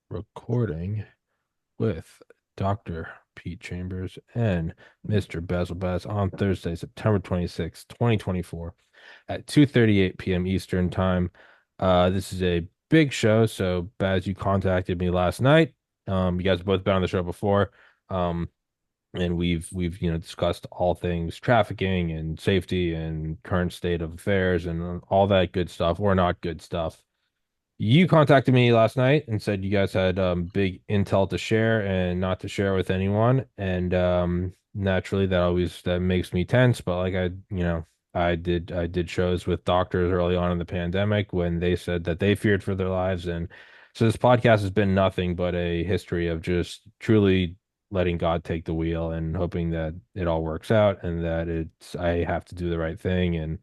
recording with Dr. Pete Chambers and Mr. Bazzel on Thursday, September 26th, 2024 at 2:38 p.m. Eastern time. This is a big show, so Baz, you contacted me last night. You guys have both been on the show before. Um, and we've discussed all things trafficking and safety and current state of affairs and all that good stuff or not good stuff. You contacted me last night and said you guys had big intel to share and not to share with anyone. And naturally that makes me tense, but like I did shows with doctors early on in the pandemic when they said that they feared for their lives. And so this podcast has been nothing but a history of just truly letting God take the wheel and hoping that it all works out and that I have to do the right thing. And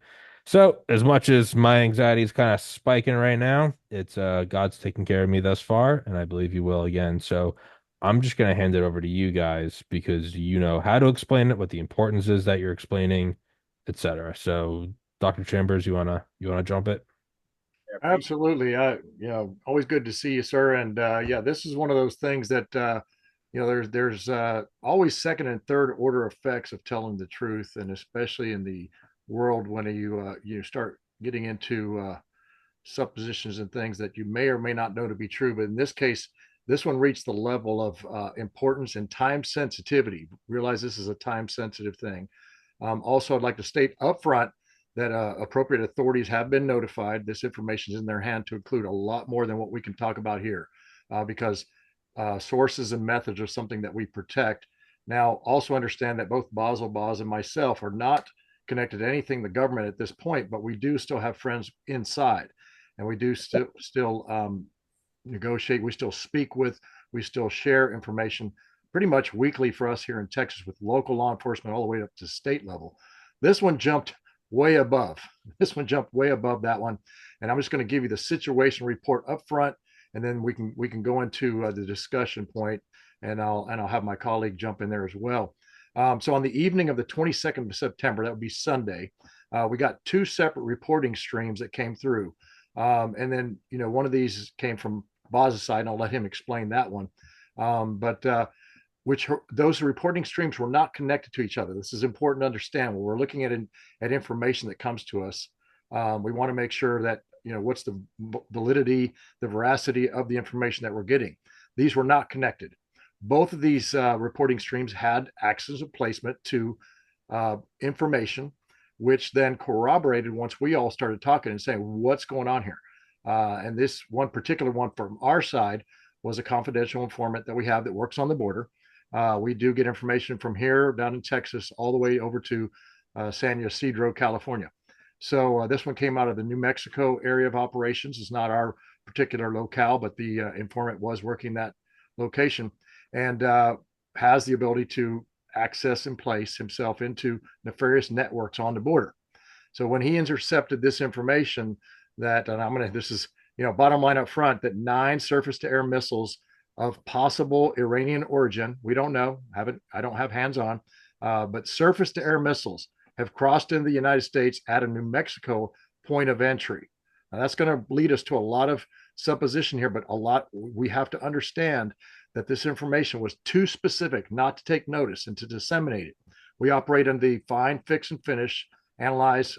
so, as much as my anxiety is kind of spiking right now, it's God's taking care of me thus far, and I believe He will again. So, I'm just gonna hand it over to you guys because you know how to explain it, what the importance is that you're explaining, etc. So, Dr. Chambers, you wanna jump it? Absolutely. Always good to see you, sir. And yeah, this is one of those things that there's always second and third order effects of telling the truth, and especially in the world when you start getting into suppositions and things that you may or may not know to be true. But in this case, this one reached the level of importance and time sensitivity. Realize this is a time sensitive thing. Also, I'd like to state upfront that appropriate authorities have been notified. This information is in their hand to include a lot more than what we can talk about here, because sources and methods are something that we protect. Now, also understand that both Bazzel, Boz, and myself are not connected to anything the government at this point, but we do still have friends inside, and we do still negotiate. We still speak with. We still share information pretty much weekly for us here in Texas with local law enforcement all the way up to state level. This one jumped way above. This one jumped way above that one, and I'm just going to give you the situation report up front, and then we can go into the discussion point, and I'll have my colleague jump in there as well. So on the evening of the 22nd of September, that would be Sunday, we got two separate reporting streams that came through, and then one of these came from Boz's side, and I'll let him explain that one. But which those reporting streams were not connected to each other. This is important to understand when we're looking at information that comes to us. We want to make sure that what's the validity, the veracity of the information that we're getting. These were not connected. Both of these reporting streams had access of placement to information, which then corroborated once we all started talking and saying, what's going on here? And this one particular one from our side was a confidential informant that we have that works on the border. We do get information from here down in Texas all the way over to San Ysidro, California. So this one came out of the New Mexico area of operations. It's not our particular locale, but the informant was working that location and has the ability to access and place himself into nefarious networks on the border. So when he intercepted this information, that and this is bottom line up front, that 9 surface to air missiles of possible Iranian origin, we don't know, I don't have hands on, but surface to air missiles have crossed into the United States at a New Mexico point of entry. Now that's going to lead us to a lot of supposition here, but we have to understand that this information was too specific not to take notice and to disseminate it. We operate on the find, fix, and finish, analyze,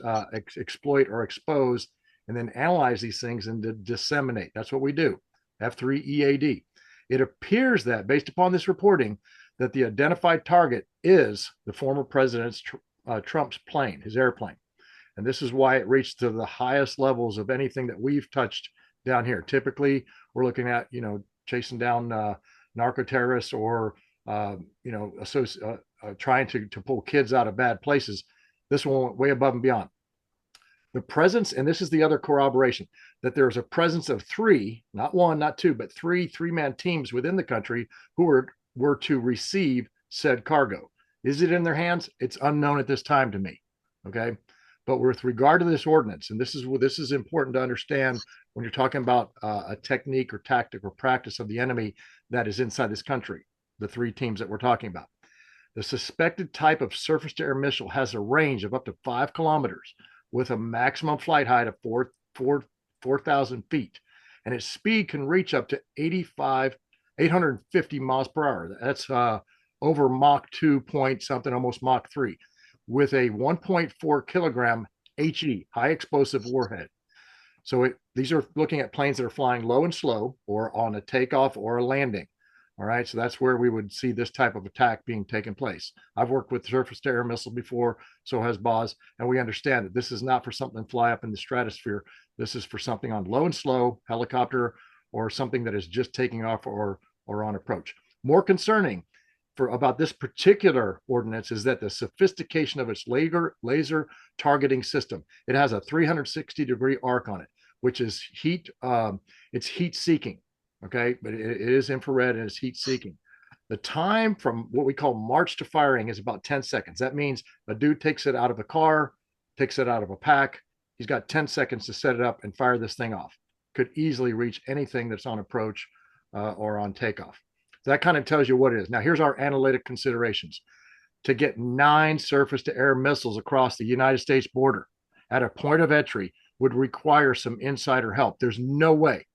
exploit, or expose, and then analyze these things and to disseminate. That's what we do. F3EAD. It appears that, based upon this reporting, that the identified target is the former President Trump's plane, his airplane. And this is why it reached to the highest levels of anything that we've touched down here. Typically, we're looking at, chasing down narco terrorists or, trying to pull kids out of bad places. This one went way above and beyond. The presence, and this is the other corroboration, that there's a presence of 3, not 1, not 2, but 3 3-man teams within the country who were to receive said cargo. Is it in their hands? It's unknown at this time to me. Okay. But with regard to this ordinance, and this is important to understand when you're talking about a technique or tactic or practice of the enemy that is inside this country, the 3 teams that we're talking about. The suspected type of surface to air missile has a range of up to 5 kilometers with a maximum flight height of 4,000 feet. and its speed can reach up to 850 miles per hour. That's over Mach 2 point something, almost Mach 3, with a 1.4 kilogram HE, high explosive warhead. So these are looking at planes that are flying low and slow or on a takeoff or a landing. All right, so that's where we would see this type of attack being taken place. I've worked with surface to air missiles before, so has Boz, and we understand that this is not for something to fly up in the stratosphere. This is for something on low and slow, helicopter, or something that is just taking off or on approach. More concerning for about this particular ordinance is that the sophistication of its laser targeting system. It has a 360-degree arc on it, which is heat. It's heat seeking. Okay, but it is infrared and it's heat seeking. The time from what we call march to firing is about 10 seconds. That means a dude takes it out of a car, takes it out of a pack. He's got 10 seconds to set it up and fire this thing off. Could easily reach anything that's on approach or on takeoff. So that kind of tells you what it is. Now, here's our analytic considerations. To get 9 surface to air missiles across the United States border at a point of entry would require some insider help. There's no way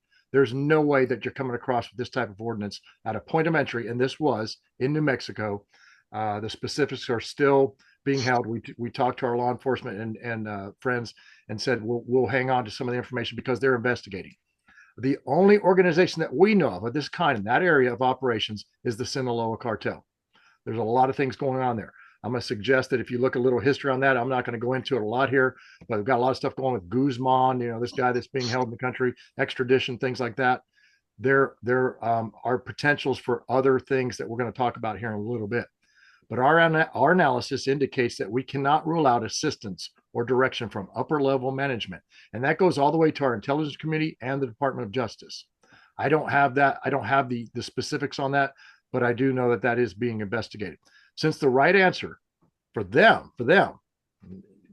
that you're coming across with this type of ordinance at a point of entry, and this was in New Mexico. The specifics are still being held. We talked to our law enforcement and friends and said we'll hang on to some of the information because they're investigating. The only organization that we know of this kind in that area of operations is the Sinaloa cartel. There's a lot of things going on there. I'm going to suggest that if you look a little history on that, I'm not going to go into it a lot here, but we've got a lot of stuff going with Guzman, this guy that's being held in the country, extradition, things like that. There are potentials for other things that we're going to talk about here in a little bit. But our analysis indicates that we cannot rule out assistance or direction from upper level management. And that goes all the way to our intelligence community and the Department of Justice. I don't have that. I don't have the specifics on that, but I do know that that is being investigated. Since the right answer for them,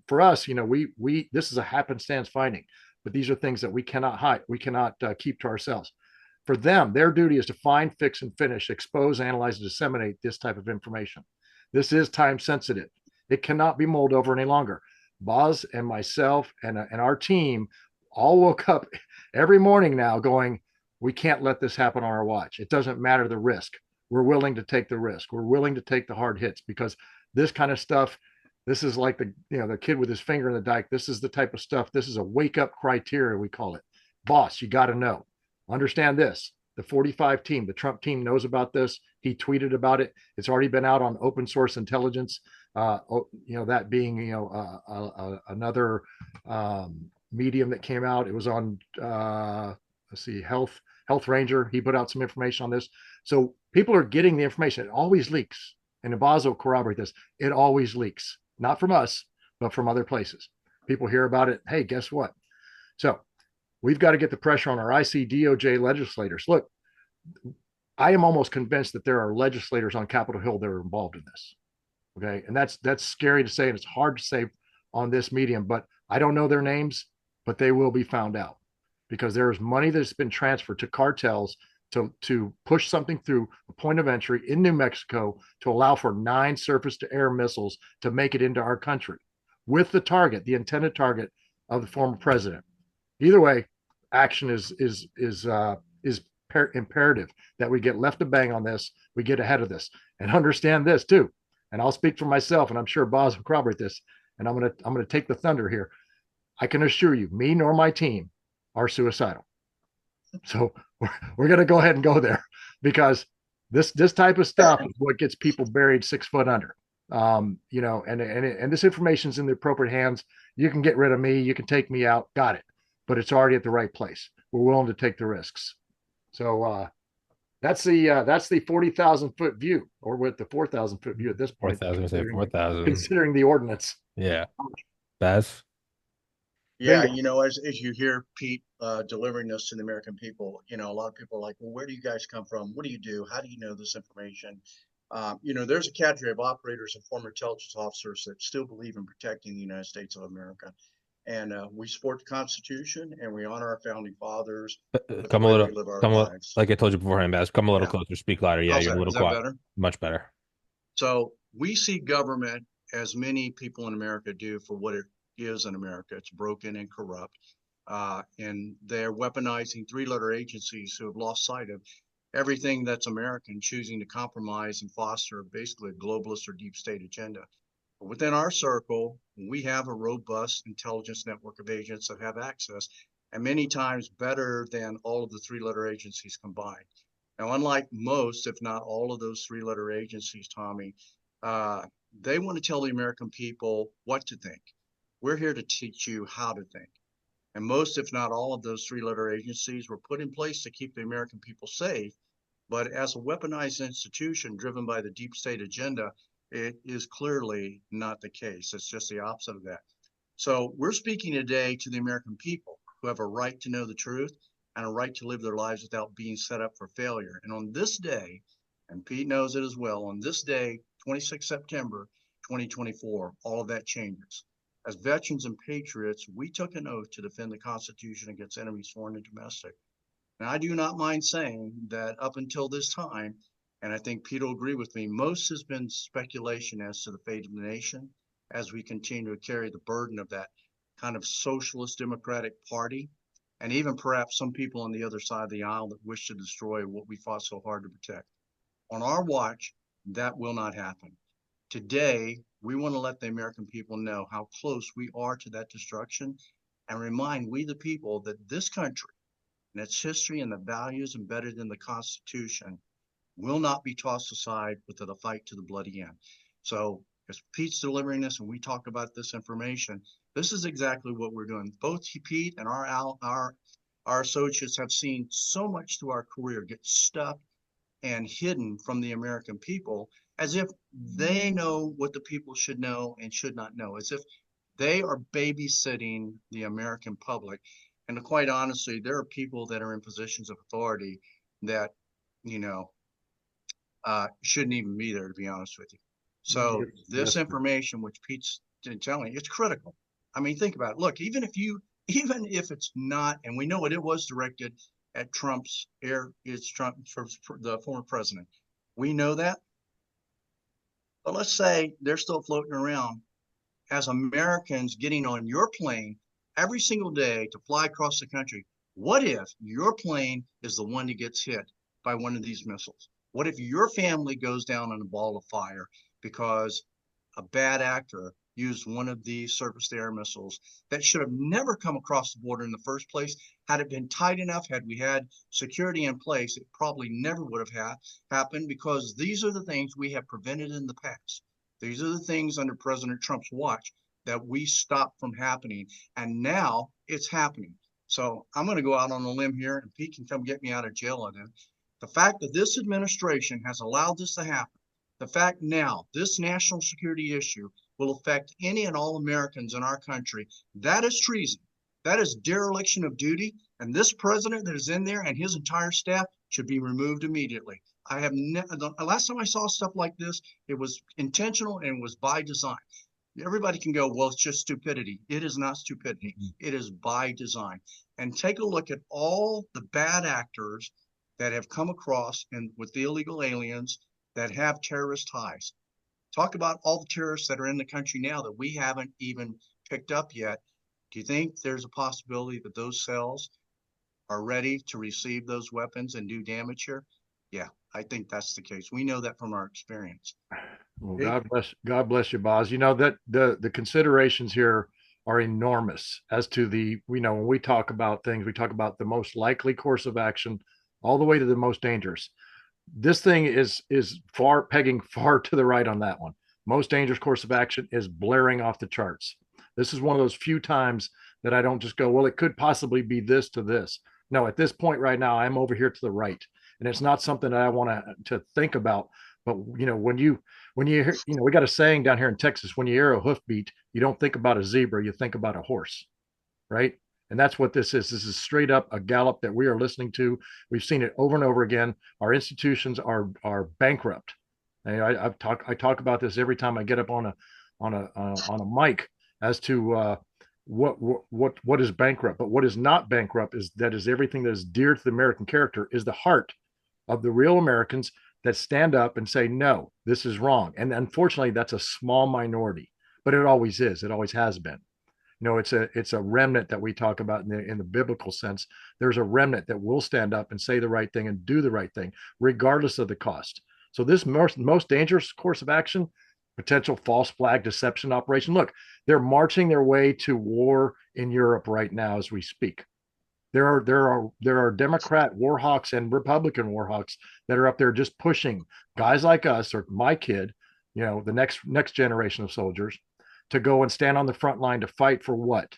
for us, we this is a happenstance finding, but these are things that we cannot hide. We cannot keep to ourselves. For them, their duty is to find, fix, and finish, expose, analyze, and disseminate this type of information. This is time sensitive. It cannot be mulled over any longer. Boz and myself and our team all woke up every morning now going, we can't let this happen on our watch. It doesn't matter the risk. We're willing to take the risk. We're willing to take the hard hits because this kind of stuff, this is like the kid with his finger in the dike. This is the type of stuff. This is a wake up criteria, we call it. Boss, you got to know. Understand this. The 45 team, the Trump team knows about this. He tweeted about it. It's already been out on open source intelligence. That being, another medium that came out. It was on, let's see, Health Ranger. He put out some information on this. So people are getting the information. It always leaks. And Bazzel will corroborate this. It always leaks, not from us, but from other places. People hear about it. Hey, guess what? So we've got to get the pressure on our ICDOJ legislators. Look, I am almost convinced that there are legislators on Capitol Hill that are involved in this. Okay. And that's scary to say, and it's hard to say on this medium, but I don't know their names, but they will be found out because there is money that's been transferred to cartels to push something through a point of entry in New Mexico to allow for 9 surface to air missiles to make it into our country with the intended target of the former president. Either way, action is imperative that we get left of bang on this. We get ahead of this and understand this too. And I'll speak for myself, and I'm sure Boz will corroborate this. And I'm gonna take the thunder here. I can assure you, me nor my team are suicidal. So we're going to go ahead and go there because this type of stuff is what gets people buried 6 foot under. And this information's in the appropriate hands. You can get rid of me. You can take me out. Got it. But it's already at the right place. We're willing to take the risks. So that's the 40,000 foot view, or with the 4,000 foot view at this point. 4,000. Considering the ordinance. Yeah. Baz? Yeah, as you hear Pete delivering this to the American people, a lot of people are like, well, where do you guys come from? What do you do? How do you know this information? There's a cadre of operators and former intelligence officers that still believe in protecting the United States of America. And we support the Constitution and we honor our founding fathers. Come a little, like I told you beforehand, Baz, come a little closer, speak louder. Yeah, you're a little quiet. Better? Much better. So we see government, as many people in America do, for what it is in America. It's broken and corrupt. And they're weaponizing three-letter agencies who have lost sight of everything that's American, choosing to compromise and foster basically a globalist or deep state agenda. But within our circle, we have a robust intelligence network of agents that have access, and many times better than all of the three-letter agencies combined. Now, unlike most, if not all of those three-letter agencies, Tommy, uh, they want to tell the American people what to think. We're here to teach you how to think. And most, if not all of those three-letter agencies were put in place to keep the American people safe. But as a weaponized institution driven by the deep state agenda, it is clearly not the case. It's just the opposite of that. So we're speaking today to the American people who have a right to know the truth and a right to live their lives without being set up for failure. And on this day, and Pete knows it as well, on this day, 26 September 2024, all of that changes. As veterans and patriots, we took an oath to defend the Constitution against enemies foreign and domestic. And I do not mind saying that up until this time, and I think Pete will agree with me, most has been speculation as to the fate of the nation as we continue to carry the burden of that kind of socialist democratic party, and even perhaps some people on the other side of the aisle that wish to destroy what we fought so hard to protect. On our watch, that will not happen. Today, we want to let the American people know how close we are to that destruction and remind we the people that this country and its history and the values embedded in the Constitution will not be tossed aside without a fight to the bloody end. So as Pete's delivering this and we talk about this information, this is exactly what we're doing. Both Pete and our associates have seen so much through our career get stuck and hidden from the American people as if they know what the people should know and should not know, as if they are babysitting the American public. And quite honestly, there are people that are in positions of authority that, you know, shouldn't even be there, to be honest with you. So this information, which Pete's telling you, it's critical. I mean, think about it. Look, even if it's not, and we know it was directed at Trump's it's Trump for the former president. We know that. But let's say they're still floating around as Americans getting on your plane every single day to fly across the country. What if your plane is the one that gets hit by one of these missiles? What if your family goes down in a ball of fire because a bad actor used one of these surface-to-air missiles that should have never come across the border in the first place? Had it been tight enough, had we had security in place, it probably never would have happened, because these are the things we have prevented in the past. These are the things under President Trump's watch that we stopped from happening, and now it's happening. So I'm going to go out on a limb here, and Pete can come get me out of jail on it. The fact that this administration has allowed this to happen, the fact now this national security issue will affect any and all Americans in our country, that is treason. That is dereliction of duty. And this president that is in there and his entire staff should be removed immediately. The last time I saw stuff like this, it was intentional and it was by design. Everybody can go, well, it's just stupidity. It is not stupidity. It is by design. And take a look at all the bad actors that have come across and with the illegal aliens that have terrorist ties. Talk about all the terrorists that are in the country now that we haven't even picked up yet. Do you think there's a possibility that those cells are ready to receive those weapons and do damage here? Yeah, I think that's the case. We know that from our experience. Well, God bless you, Boz. You know that the considerations here are enormous as to when we talk about things, we talk about the most likely course of action all the way to the most dangerous. This thing is pegging far to the right on that one. Most dangerous course of action is blaring off the charts. This is one of those few times that I don't just go, well, it could possibly be this to this. No, at this point right now, I'm over here to the right, and it's not something that I want to think about. But when you hear, we got a saying down here in Texas: when you hear a hoofbeat, you don't think about a zebra, you think about a horse, right? And that's what this is. This is straight up a gallop that we are listening to. We've seen it over and over again. Our institutions are bankrupt. I talk about this every time I get up on a mic as to what is bankrupt. But what is not bankrupt is everything that is dear to the American character is the heart of the real Americans that stand up and say, no, this is wrong. And unfortunately, that's a small minority, but it always is. It always has been. it's a remnant that we talk about in the biblical sense. There's a remnant that will stand up and say the right thing and do the right thing, regardless of the cost. So this most dangerous course of action, potential false flag deception operation. Look, they're marching their way to war in Europe right now as we speak. There are Democrat war hawks and Republican war hawks that are up there just pushing guys like us or my kid, the next generation of soldiers, to go and stand on the front line to fight for what?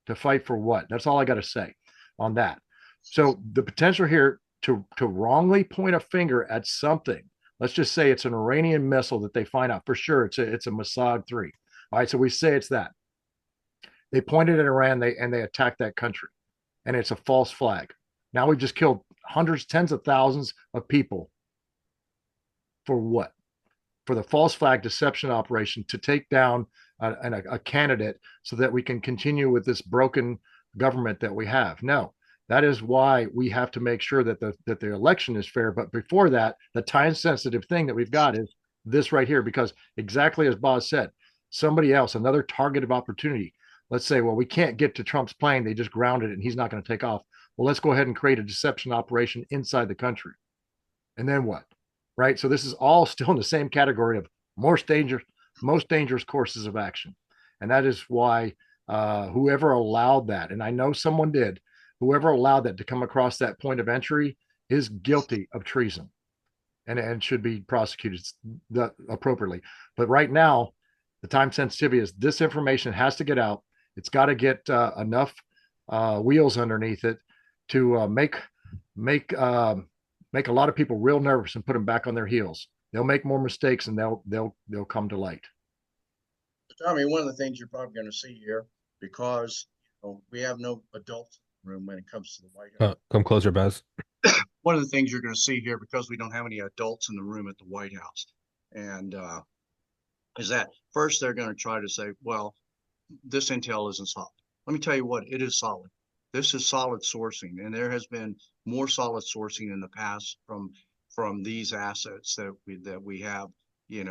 To fight for what? That's all I got to say on that. So the potential here to wrongly point a finger at something. Let's just say it's an Iranian missile that they find out for sure. It's a Mossad 3. All right, so we say it's that. They pointed at Iran, they attacked that country, and it's a false flag. Now we've just killed hundreds, tens of thousands of people for what? For the false flag deception operation to take down a candidate so that we can continue with this broken government that we have. No, that is why we have to make sure that the election is fair. But before that, the time sensitive thing that we've got is this right here, because exactly as Boz said, somebody else, another target of opportunity. Let's say, well, we can't get to Trump's plane. They just grounded it and he's not going to take off. Well, let's go ahead and create a deception operation inside the country. And then what? Right. So this is all still in the same category of most dangerous courses of action. And that is why whoever allowed that, and I know someone did, whoever allowed that to come across that point of entry is guilty of treason and should be prosecuted appropriately. But right now, the time sensitivity is this information has to get out. It's got to get enough wheels underneath it to make a lot of people real nervous and put them back on their heels. They'll make more mistakes and they'll come to light. Tommy, one of the things you're probably going to see here, because we have no adult room when it comes to the White House. Come closer, Baz. One of the things you're going to see here, because we don't have any adults in the room at the White House, and is that first they're going to try to say, well, this intel isn't solid. Let me tell you what, it is solid. This is solid sourcing, and there has been more solid sourcing in the past from these assets that we have, in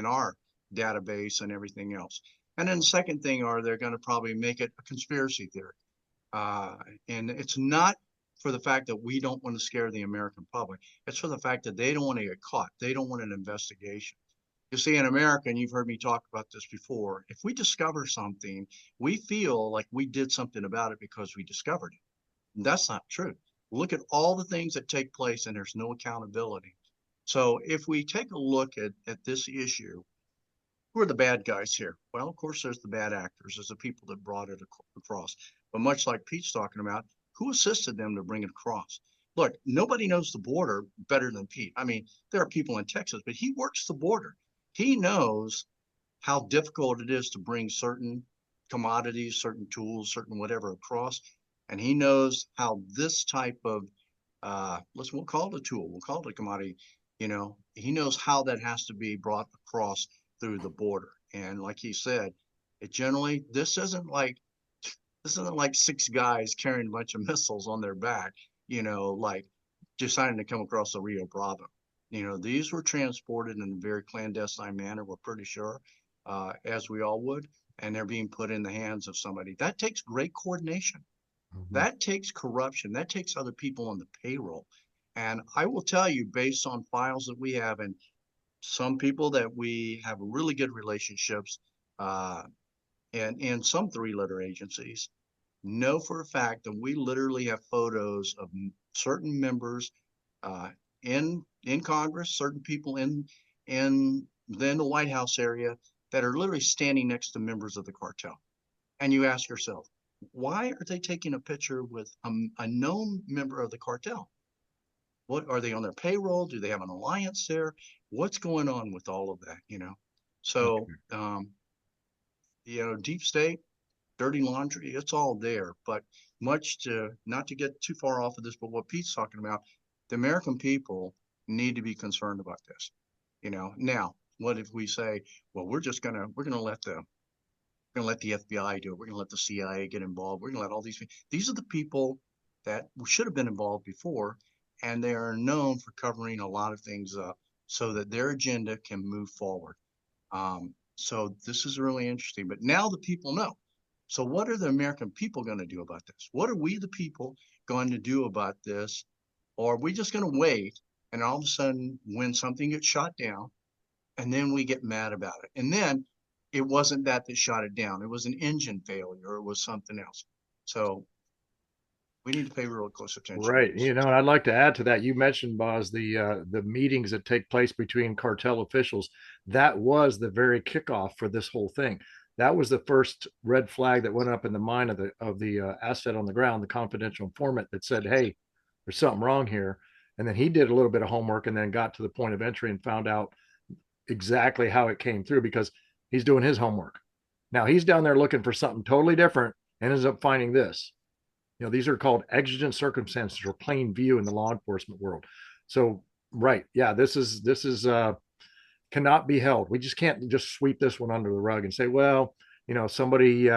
our database and everything else. And then the second thing they're going to probably make it a conspiracy theory, and it's not for the fact that we don't want to scare the American public. It's for the fact that they don't want to get caught. They don't want an investigation. You see, in America, and you've heard me talk about this before, if we discover something, we feel like we did something about it because we discovered it. And that's not true. Look at all the things that take place and there's no accountability. So if we take a look at this issue, who are the bad guys here? Well, of course, there's the bad actors. There's the people that brought it across. But much like Pete's talking about, who assisted them to bring it across? Look, nobody knows the border better than Pete. I mean, there are people in Texas, but he works the border. He knows how difficult it is to bring certain commodities, certain tools, certain whatever across. And he knows how this type of, we'll call it a tool, we'll call it a commodity, he knows how that has to be brought across through the border. And like he said, this isn't like six guys carrying a bunch of missiles on their back, like deciding to come across the Rio Bravo. These were transported in a very clandestine manner, we're pretty sure, as we all would, and they're being put in the hands of somebody. That takes great coordination. Mm-hmm. That takes corruption. That takes other people on the payroll. And I will tell you, based on files that we have and some people that we have really good relationships, and some three-letter agencies, know for a fact that we literally have photos of certain members in Congress, certain people in the White House area that are literally standing next to members of the cartel. And you ask yourself, why are they taking a picture with a known member of the cartel? What are they on their payroll? Do they have an alliance there? What's going on with all of that? So, deep state, dirty laundry, it's all there. But not to get too far off of this, but what Pete's talking about, the American people need to be concerned about this. Now, what if we say, well, we're gonna let the FBI do it. We're gonna let the CIA get involved. We're gonna let all these are the people that should have been involved before, and they are known for covering a lot of things up so that their agenda can move forward. So this is really interesting. But now the people know. So what are the American people going to do about this? What are we, the people, going to do about this? Or are we just going to wait and all of a sudden when something gets shot down and then we get mad about it? And then it wasn't that shot it down. It was an engine failure or it was something else. So we need to pay real close attention to Right. this. And I'd like to add to that. You mentioned, Boz, the meetings that take place between cartel officials. That was the very kickoff for this whole thing. That was the first red flag that went up in the mind of the asset on the ground, the confidential informant that said, "Hey, there's something wrong here." And then he did a little bit of homework and then got to the point of entry and found out exactly how it came through because he's doing his homework. Now he's down there looking for something totally different and ends up finding this. These are called exigent circumstances or plain view in the law enforcement world. So, right, yeah, this is cannot be held. We just can't just sweep this one under the rug and say, well, somebody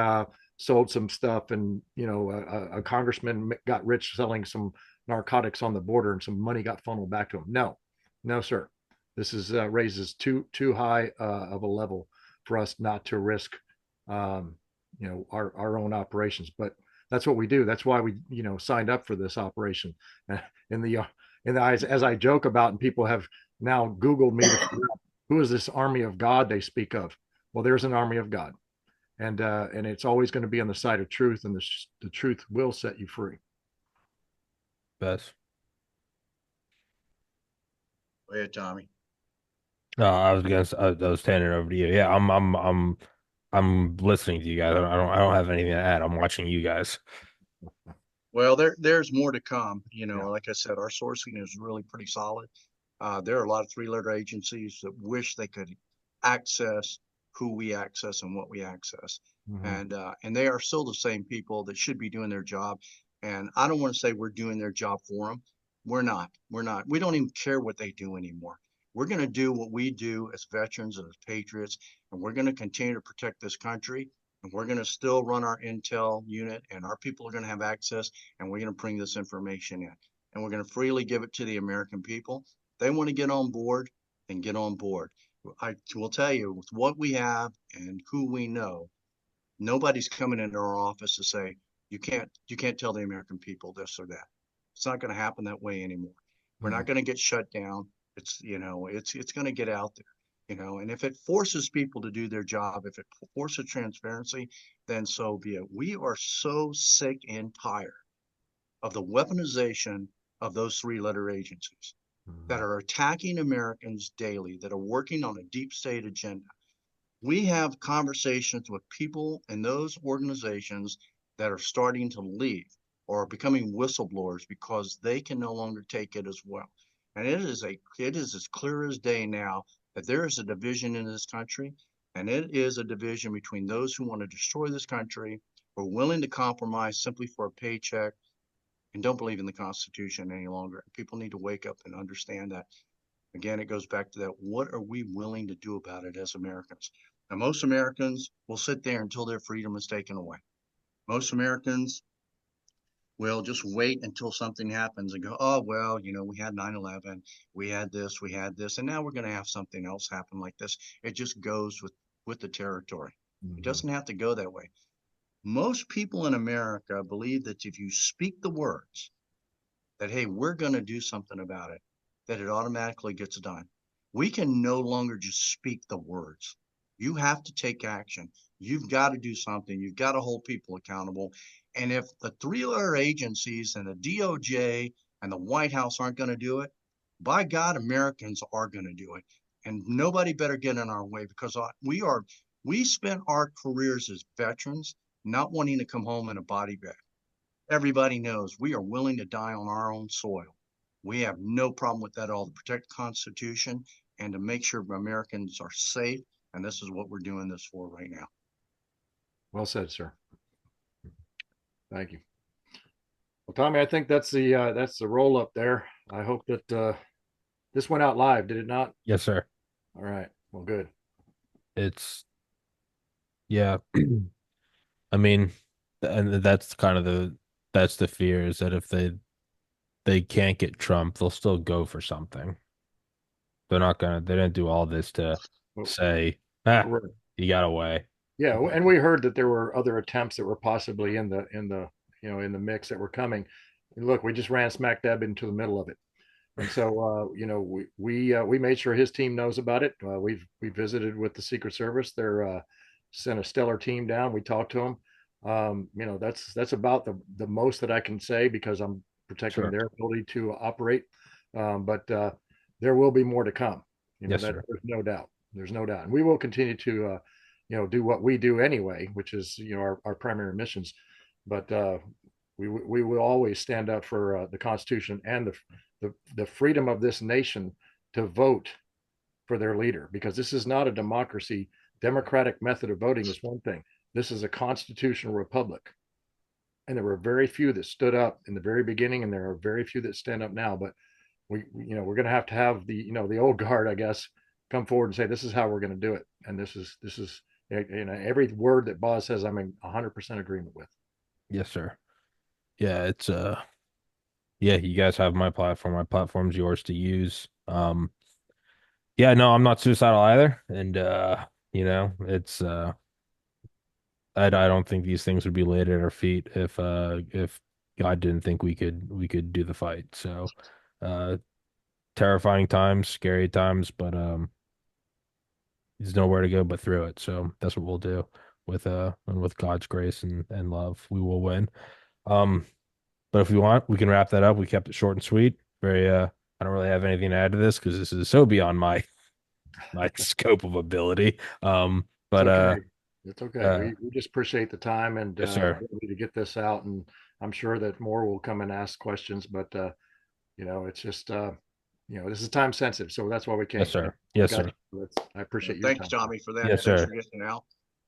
sold some stuff, and a congressman got rich selling some narcotics on the border, and some money got funneled back to him. No, no, sir. This is raises too high of a level for us not to risk, our own operations. But that's what we do. That's why we, signed up for this operation. In the in the eyes, as I joke about, and people have now Googled me to figure out who is this army of God they speak of. Well, there's an army of God, and it's always going to be on the side of truth, and the truth will set you free. Best. Go ahead, Tommy. No, I was handing it over to you. Yeah, I'm listening to you guys. I don't have anything to add. I'm watching you guys. Well, there's more to come. Yeah. Like I said, our sourcing is really pretty solid. There are a lot of three-letter agencies that wish they could access who we access and what we access, Mm-hmm. and they are still the same people that should be doing their job. And I don't want to say we're doing their job for them. We're not. We're not. We don't even care what they do anymore. We're going to do what we do as veterans and as patriots, and we're going to continue to protect this country. And we're going to still run our intel unit, and our people are going to have access, and we're going to bring this information in, and we're going to freely give it to the American people. If they want to get on board, then get on board. I will tell you, with what we have and who we know, nobody's coming into our office to say you can't tell the American people this or that. It's not going to happen that way anymore. We're Mm-hmm. not going to get shut down. It's going to get out there. And if it forces people to do their job, if it forces transparency, then so be it. We are so sick and tired of the weaponization of those three-letter agencies that are attacking Americans daily, that are working on a deep state agenda. We have conversations with people in those organizations that are starting to leave or are becoming whistleblowers because they can no longer take it as well. And it is as clear as day now that there is a division in this country, and it is a division between those who want to destroy this country, who are willing to compromise simply for a paycheck, and don't believe in the Constitution any longer. People need to wake up and understand that. Again, it goes back to that. What are we willing to do about it as Americans? Now, most Americans will sit there until their freedom is taken away. Most Americans will just wait until something happens and go, oh, well, we had 9/11, we had this, and now we're going to have something else happen like this. It just goes with the territory. It Mm-hmm. doesn't have to go that way. Most people in America believe that if you speak the words that, hey, we're going to do something about it, that it automatically gets done. We can no longer just speak the words. You have to take action. You've got to do something. You've got to hold people accountable. And if the three-letter agencies and the DOJ and the White House aren't going to do it, by God, Americans are going to do it. And nobody better get in our way because we spent our careers as veterans not wanting to come home in a body bag. Everybody knows we are willing to die on our own soil. We have no problem with that at all to protect the Constitution and to make sure Americans are safe. And this is what we're doing this for right now. Well said, sir. Thank you. Well, Tommy, I think that's the roll up there. I hope that this went out live. Did it not? Yes, sir. All right. Well, good. It's yeah. I mean, and that's kind of that's the fear is that if they can't get Trump, they'll still go for something. They didn't do all this to Well, say, ah, right. You got away. Yeah, and we heard that there were other attempts that were possibly in the in the mix that were coming. And look, we just ran smack dab into the middle of it. And so, we made sure his team knows about it. We visited with the Secret Service. They're sent a stellar team down. We talked to them. That's about the most that I can say because I'm protecting Sure. their ability to operate. But there will be more to come. Yes, That sir. there's no doubt. There's no doubt, and we will continue to do what we do anyway, which is our primary missions. But we will always stand up for the Constitution and the freedom of this nation to vote for their leader, because this is not a democracy. Democratic method of voting is one thing. This is a constitutional republic. And there were very few that stood up in the very beginning, and there are very few that stand up now. But we're going to have the the old guard, I guess, come forward and say this is how we're going to do it, and this is every word that Boz says, I'm in 100% agreement with. Yes, sir. Yeah, it's yeah, you guys have my platform. My platform's yours to use. Yeah, no, I'm not suicidal either. And it's I don't think these things would be laid at our feet if God didn't think we could do the fight. So uh terrifying times, scary times, but there's nowhere to go but through it. So that's what we'll do and with God's grace and love, we will win. Um But if we want, we can wrap that up. We kept it short and sweet. Very I don't really have anything to add to this because this is so beyond my scope of ability. It's But okay. It's okay. uh We just appreciate the time and yes, sir. ability to get this out, and I'm sure that more will come and ask questions. But it's just this is time sensitive, so that's why we Yes, came. sir. We Yes, got sir. you. I appreciate your Thanks, time. Tommy, for that. Yes, Thanks for sir. getting out.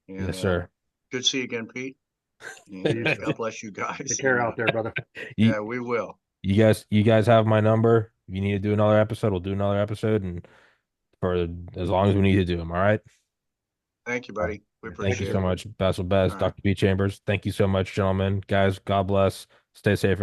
And Yes, sir. good to see you again, Pete. See you And soon. God bless you Take guys. care And out there, brother. You yeah, we will. you guys have my number. If you need to do another episode, we'll do another episode and for as long as we need to do them, all right? Thank you, All right. buddy. We Thank you Take appreciate care, so it. buddy. much, Basil Bez, All right. Dr. B. Chambers. Thank you so much, gentlemen. Guys, God bless. Stay safe.